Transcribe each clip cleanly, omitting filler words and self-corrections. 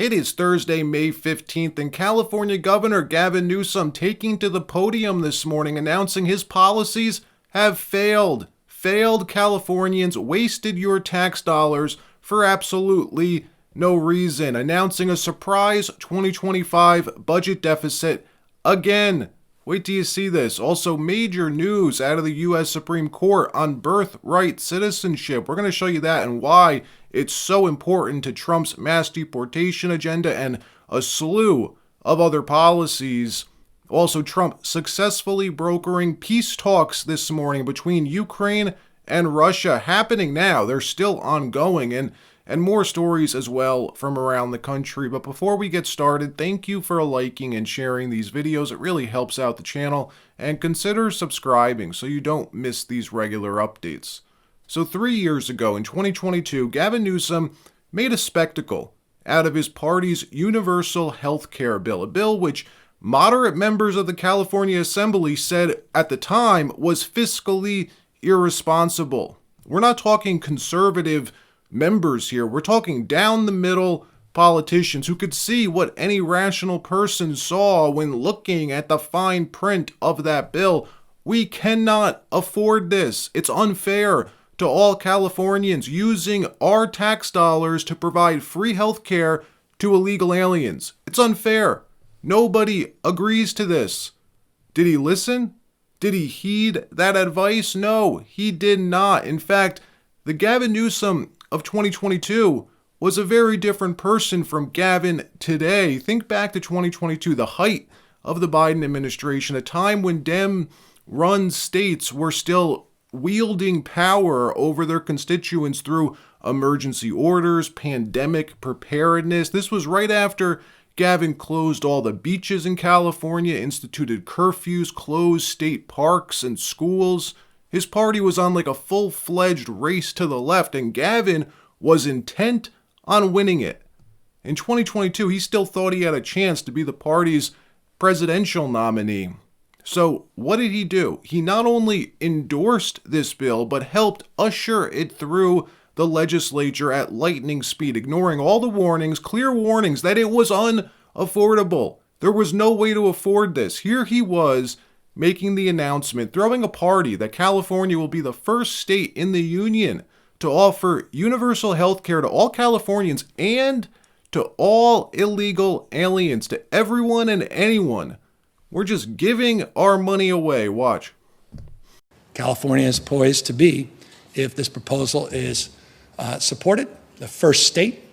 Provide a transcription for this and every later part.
It is Thursday, May 15th, and California Governor Gavin Newsom taking to the podium this morning announcing his policies have failed. Failed Californians wasted your tax dollars for absolutely no reason, announcing a surprise 2025 budget deficit again. Wait till you see this. Also, major news out of the U.S. Supreme Court on birthright citizenship. We're going to show you that and why it's so important to Trump's mass deportation agenda and a slew of other policies. Also, Trump successfully brokering peace talks this morning between Ukraine and Russia, happening now. They're still ongoing, and more stories as well from around the country. But before we get started, thank you for liking and sharing these videos. It really helps out the channel, and consider subscribing so you don't miss these regular updates. So 3 years ago, in 2022, Gavin Newsom made a spectacle out of his party's universal health care bill, a bill which moderate members of the California Assembly said at the time was fiscally irresponsible. We're not talking conservative members here. We're talking down the middle politicians who could see what any rational person saw when looking at the fine print of that bill. We cannot afford this. It's unfair to all Californians using our tax dollars to provide free health care to illegal aliens. It's unfair. Nobody agrees to this. Did he listen? Did he heed that advice? No, he did not. In fact, the Gavin Newsom of 2022 was a very different person from Gavin today. Think back to 2022, the height of the Biden administration, a time when Dem-run states were still wielding power over their constituents through emergency orders, pandemic preparedness. This was right after Gavin closed all the beaches in California, instituted curfews, closed state parks and schools. His party was on like a full-fledged race to the left, and Gavin was intent on winning it. In 2022, he still thought he had a chance to be the party's presidential nominee. So what did he do? He not only endorsed this bill, but helped usher it through the legislature at lightning speed, ignoring all the warnings, clear warnings that it was unaffordable. There was no way to afford this. Here he was making the announcement, throwing a party that California will be the first state in the union to offer universal health care to all Californians and to all illegal aliens, to everyone and anyone. We're just giving our money away. Watch. California is poised to be, if this proposal is supported, the first state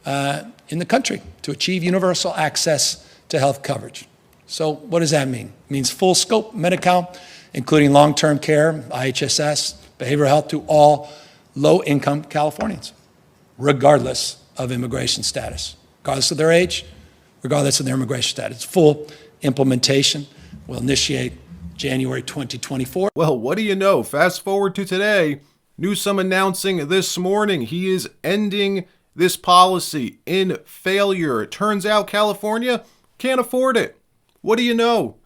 in the country to achieve universal access to health coverage. So what does that mean? It means full scope Medi-Cal, including long-term care, IHSS, behavioral health to all low-income Californians, regardless of immigration status, regardless of their age, regardless of their immigration status. Full implementation will initiate January 2024. Well, what do you know? Fast forward to today, Newsom announcing this morning he is ending this policy in failure. It turns out California can't afford it. What do you know?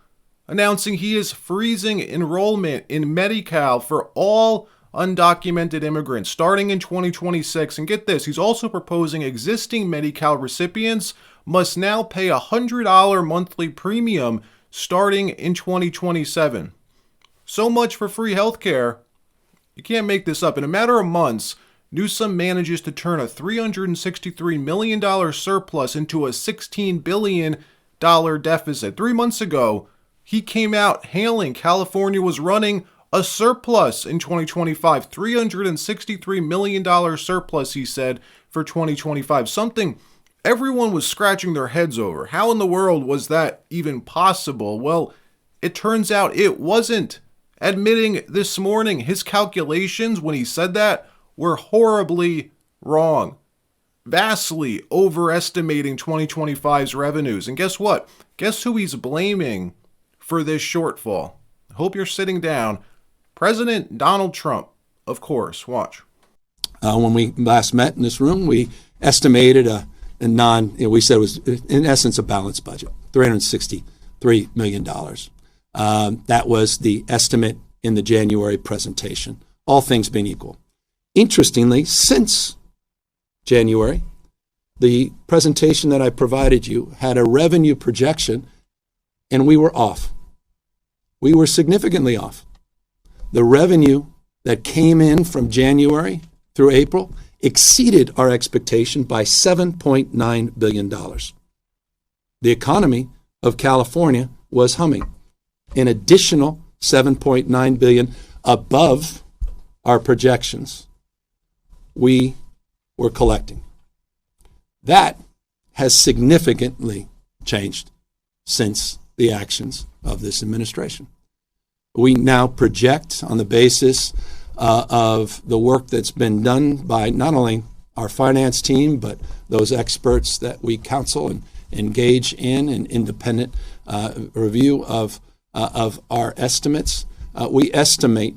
Announcing he is freezing enrollment in Medi-Cal for all undocumented immigrants starting in 2026. And get this, he's also proposing existing Medi-Cal recipients must now pay a $100 monthly premium starting in 2027. So much for free healthcare. You can't make this up. In a matter of months, Newsom manages to turn a $363 million surplus into a $16 billion deficit. 3 months ago, he came out hailing California was running a surplus in 2025. $363 million surplus, he said, for 2025. Something everyone was scratching their heads over. How in the world was that even possible? Well, it turns out it wasn't. Admitting this morning his calculations when he said that were horribly wrong. Vastly overestimating 2025's revenues. And guess what? Guess who he's blaming for this shortfall? I hope you're sitting down. President Donald Trump, of course. Watch. When we last met in this room, we estimated we said it was in essence a balanced budget, $363 million. That was the estimate in the January presentation, all things being equal. Interestingly, since January, the presentation that I provided you had a revenue projection, and we were off. We were significantly off. The revenue that came in from January through April exceeded our expectation by $7.9 billion. The economy of California was humming. An additional $7.9 billion above our projections we were collecting. That has significantly changed since the actions of this administration. We now project on the basis of the work that's been done by not only our finance team, but those experts that we counsel and engage in an independent review of our estimates. We estimate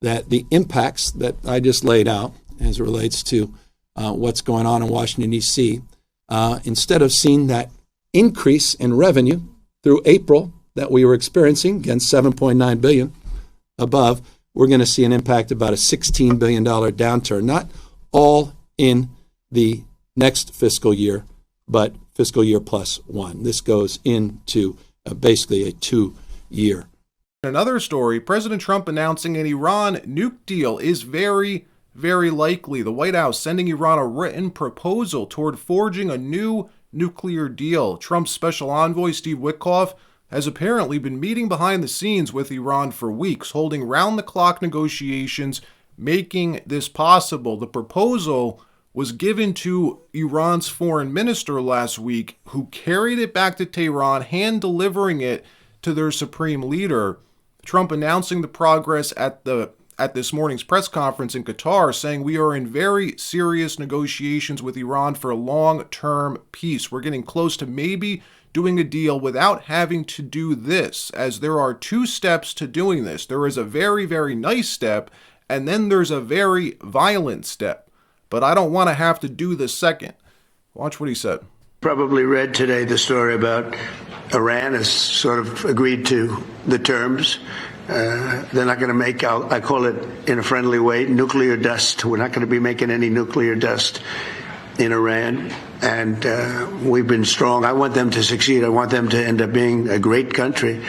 that the impacts that I just laid out as it relates to what's going on in Washington, D.C., instead of seeing that increase in revenue through April that we were experiencing, again, $7.9 billion above, we're going to see an impact about a $16 billion downturn, not all in the next fiscal year, but fiscal year plus one. This goes into basically a 2-year. Another story, President Trump announcing an Iran nuke deal is very, very likely. The White House sending Iran a written proposal toward forging a new nuclear deal. Trump's special envoy, Steve Witkoff, has apparently been meeting behind the scenes with Iran for weeks, holding round-the-clock negotiations, making this possible. The proposal was given to Iran's foreign minister last week, who carried it back to Tehran, hand-delivering it to their supreme leader. Trump announcing the progress at this morning's press conference in Qatar, saying we are in very serious negotiations with Iran for long-term peace. We're getting close to maybe doing a deal without having to do this, as there are 2 steps to doing this. There is a very, very nice step, and then there's a very violent step. But I don't want to have to do the second. Watch what he said. Probably read today the story about Iran has sort of agreed to the terms. They're not going to make, I call it in a friendly way, nuclear dust. We're not going to be making any nuclear dust in Iran. And we've been strong. I want them to succeed. I want them to end up being a great country,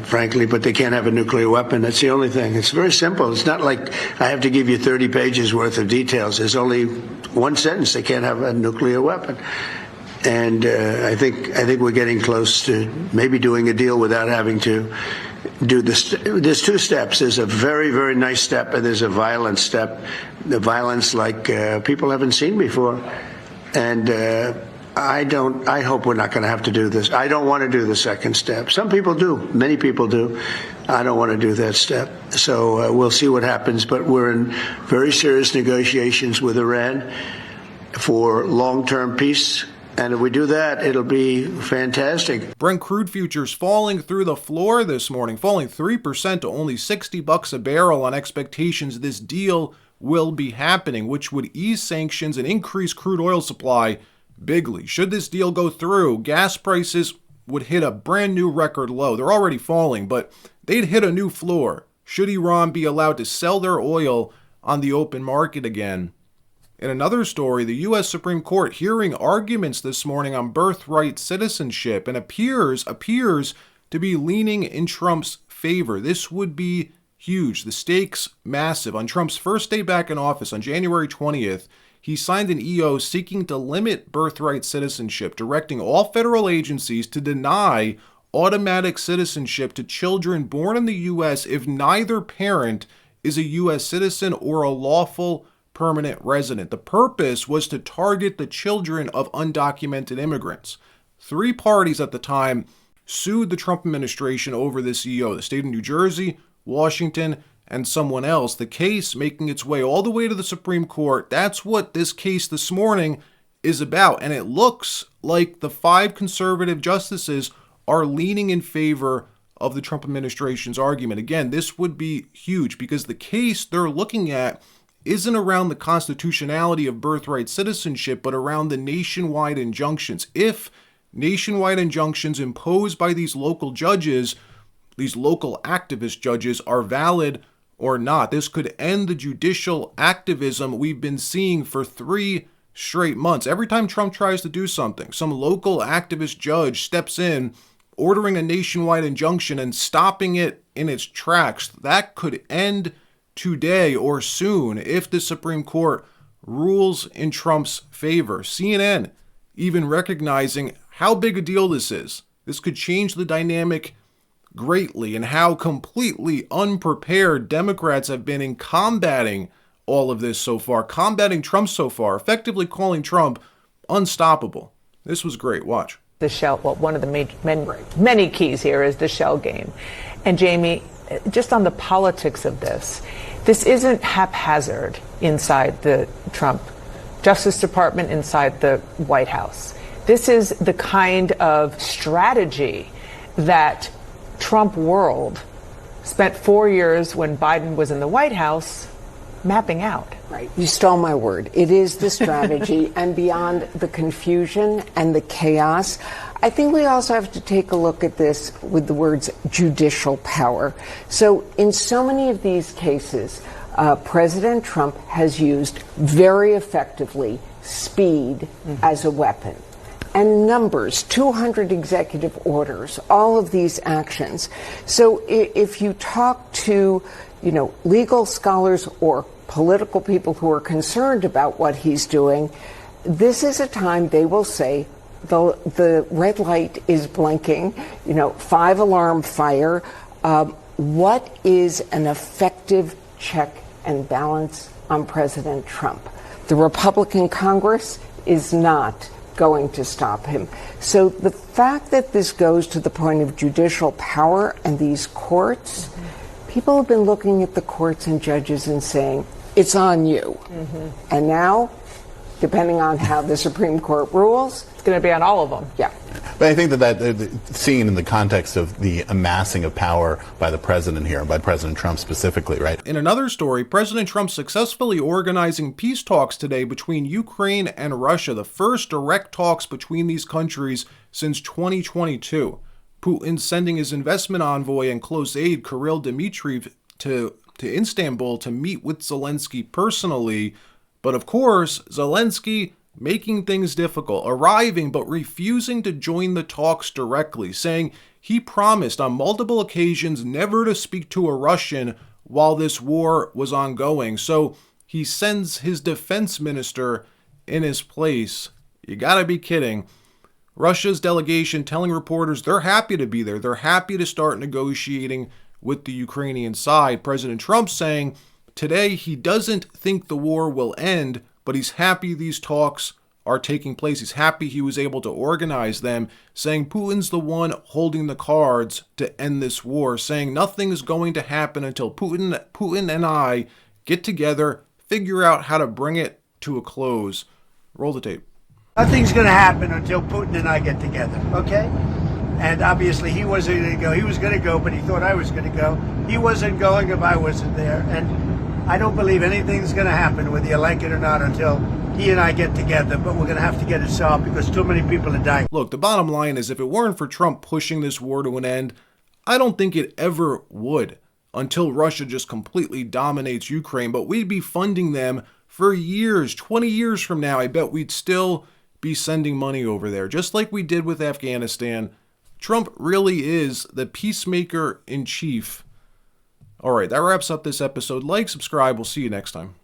frankly, but they can't have a nuclear weapon. That's the only thing. It's very simple. It's not like I have to give you 30 pages worth of details. There's only one sentence. They can't have a nuclear weapon. And I think we're getting close to maybe doing a deal without having to do this. There's 2 steps. There's a very, very nice step, and there's a violent step. The violence like people haven't seen before. And I hope we're not going to have to do this. I don't want to do the second step. Some people do. Many people do. I don't want to do that step. So we'll see what happens. But we're in very serious negotiations with Iran for long-term peace. And if we do that, it'll be fantastic. Brent crude futures falling through the floor this morning, falling 3% to only $60 a barrel on expectations this deal will be happening, which would ease sanctions and increase crude oil supply bigly. Should this deal go through, gas prices would hit a brand new record low. They're already falling, but they'd hit a new floor should Iran be allowed to sell their oil on the open market again. In another story, the U.S. Supreme Court hearing arguments this morning on birthright citizenship and appears to be leaning in Trump's favor. This would be huge. The stakes massive. On Trump's first day back in office on January 20th, he signed an EO seeking to limit birthright citizenship, directing all federal agencies to deny automatic citizenship to children born in the U.S. if neither parent is a U.S. citizen or a lawful permanent resident. The purpose was to target the children of undocumented immigrants. 3 parties at the time sued the Trump administration over this EO, the state of New Jersey, Washington, and someone else. The case making its way all the way to the Supreme Court. That's what this case this morning is about. And it looks like the 5 conservative justices are leaning in favor of the Trump administration's argument. Again, this would be huge because the case they're looking at isn't around the constitutionality of birthright citizenship, but around the nationwide injunctions. If nationwide injunctions imposed by these local judges, these local activist judges, are valid or not, this could end the judicial activism we've been seeing for 3 straight months. Every time Trump tries to do something, some local activist judge steps in, ordering a nationwide injunction and stopping it in its tracks. That could end today or soon if the Supreme Court rules in Trump's favor. CNN even recognizing how big a deal this is. This could change the dynamic greatly, and how completely unprepared Democrats have been in combating all of this so far, combating Trump so far, effectively calling Trump unstoppable. This was great. Watch. The shell, well, one of the many keys here is the shell game. And Jamie, just on the politics of this isn't haphazard inside the Trump Justice Department, inside the White House. This is the kind of strategy that Trump world spent 4 years when Biden was in the White House mapping out. Right. You stole my word. It is the strategy. And beyond the confusion and the chaos, I think we also have to take a look at this with the words judicial power. So in so many of these cases, President Trump has used very effectively speed as a weapon. And numbers, 200 executive orders, all of these actions. So if you talk to, legal scholars or political people who are concerned about what he's doing, this is a time they will say the red light is blinking, 5-alarm fire. What is an effective check and balance on President Trump? The Republican Congress is not going to stop him. So the fact that this goes to the point of judicial power and these courts, people have been looking at the courts and judges and saying, it's on you. And now, depending on how the Supreme Court rules, It's going to be on all of them. Yeah. But I think that seen in the context of the amassing of power by the president here, by President Trump specifically, right? In another story, President Trump successfully organizing peace talks today between Ukraine and Russia, the first direct talks between these countries since 2022. Putin sending his investment envoy and close aide Kirill Dmitriev to Istanbul to meet with Zelensky personally. But of course, Zelensky making things difficult, arriving but refusing to join the talks directly, saying he promised on multiple occasions never to speak to a Russian while this war was ongoing. So he sends his defense minister in his place. You gotta be kidding. Russia's delegation telling reporters they're happy to be there. They're happy to start negotiating with the Ukrainian side. President Trump saying today he doesn't think the war will end, but he's happy these talks are taking place. He's happy he was able to organize them, saying Putin's the one holding the cards to end this war, saying nothing is going to happen until Putin and I get together, figure out how to bring it to a close. Roll the tape. Nothing's going to happen until Putin and I get together, okay? And obviously he wasn't going to go. He was going to go, but he thought I was going to go. He wasn't going if I wasn't there. And I don't believe anything's going to happen, whether you like it or not, until he and I get together. But we're going to have to get it solved because too many people are dying. Look, the bottom line is if it weren't for Trump pushing this war to an end, I don't think it ever would until Russia just completely dominates Ukraine. But we'd be funding them for years, 20 years from now. I bet we'd still be sending money over there, just like we did with Afghanistan. Trump really is the peacemaker in chief. All right, that wraps up this episode. Like, subscribe. We'll see you next time.